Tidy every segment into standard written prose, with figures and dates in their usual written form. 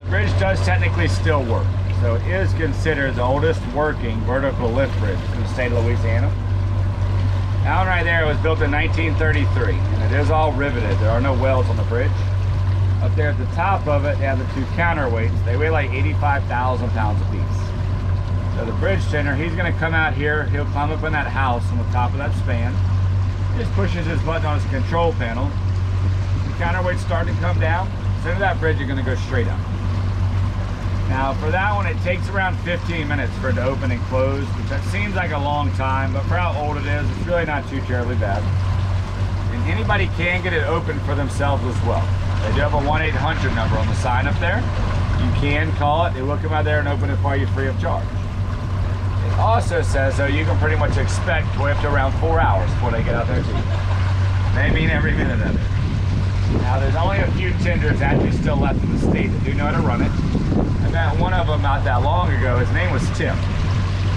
Bridge does technically still work. So it is considered the oldest working vertical lift bridge in the state of Louisiana. That one right there was built in 1933, and it is all riveted. There are no welds on the bridge. Up there at the top of it, they have the two counterweights. They weigh like 85,000 pounds apiece. So the bridge tender, he's gonna come out here, he'll climb up in that house on the top of that span. He just pushes his button on his control panel. The counterweight's starting to come down. Center of that bridge, you're gonna go straight up. Now for that one, it takes around 15 minutes for it to open and close, which that seems like a long time, but for how old it is, it's really not too terribly bad. And anybody can get it open for themselves as well. They do have a 1-800 number on the sign up there. You can call it, they will come out there and open it for you free of charge. It also says, though, you can pretty much expect to wait up to around 4 hours before they get out there to you. They mean every minute of it. Now there's only a few tenders actually still left in the state that do know how to run it. I met one of them not that long ago. His name was Tim.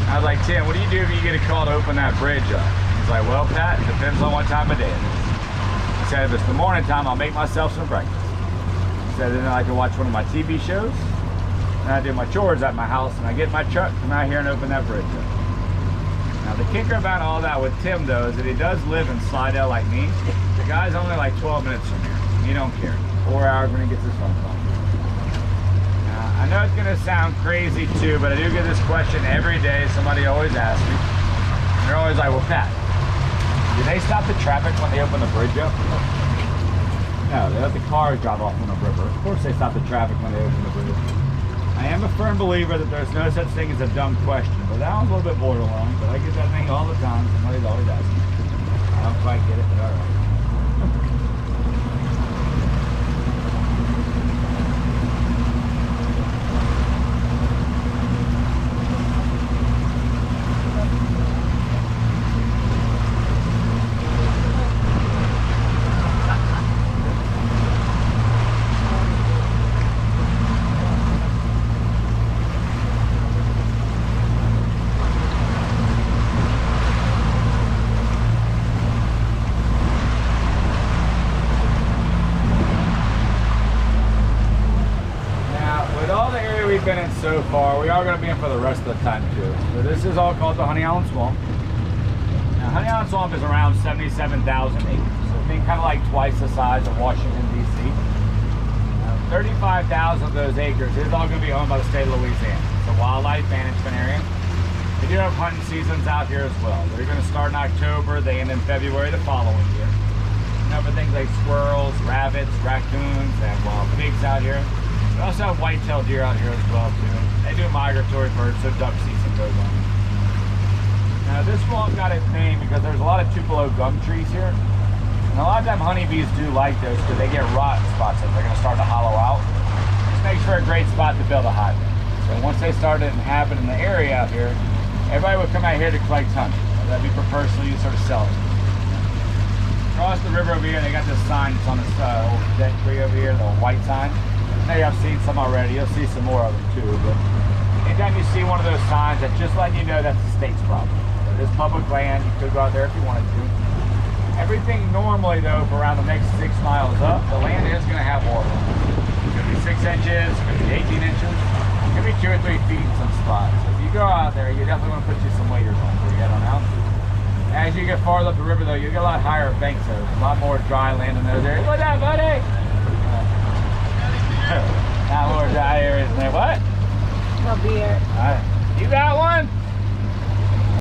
I was like, Tim, what do you do if you get a call to open that bridge up? He's like, well, Pat, it depends on what time of day it is. He said, if it's the morning time, I'll make myself some breakfast. He said, then I can watch one of my TV shows, and I do my chores at my house, and I get my truck, come out here and open that bridge up. Now the kicker about all that with Tim though is that he does live in Slidell like me. The guy's only like 12 minutes from here. He don't care. 4 hours when he gets his phone call. Now I know it's gonna sound crazy too, but I do get this question every day. Somebody always asks me. And they're always like, well, Pat, do they stop the traffic when they open the bridge up? No, they let the cars drive off on the river. Of course they stop the traffic when they open the bridge. I am a firm believer that there's no such thing as a dumb question, but that one's a little bit borderline, but I get that thing all the time. Somebody's always asking. I don't quite get it, but all right. Been in so far, we are going to be in for the rest of the time too. So this is all called the Honey Island Swamp. Now Honey Island Swamp is around 77,000 acres, so think kind of like twice the size of Washington DC. 35,000 of those acres is all going to be owned by the state of Louisiana. It's a wildlife management area. They do have hunting seasons out here as well. They're going to start in October, they end in February the following year. You know, for things like squirrels, rabbits, raccoons, and wild pigs out here. We also have white-tailed deer out here as well too. They do migratory birds, so duck season goes on. Now this swamp got its name because there's a lot of Tupelo gum trees here. And a lot of time honeybees do like those because they get rot spots if they're going to start to hollow out. This makes for a great spot to build a hive in. So once they started inhabiting the area out here, everybody would come out here to collect honey. That'd be for personal use or to sell it. Across the river over here, they got this sign that's on this old dead tree over here, the white sign. Maybe I've seen some already. You'll see some more of them too. But anytime you see one of those signs, that's just letting you know that's the state's property. It is public land. You could go out there if you wanted to. Everything normally, though, for around the next 6 miles up, the land is going to have water. It's going to be 6 inches. It's going to be 18 inches. It's going to be 2 or 3 feet in some spots. So if you go out there, you definitely want to put you some waders on before you head on out. As you get farther up the river, though, you get a lot higher banks. So there's a lot more dry land in those areas. What's that, buddy? Not more dry areas in there. What? No beer. All right. You got one?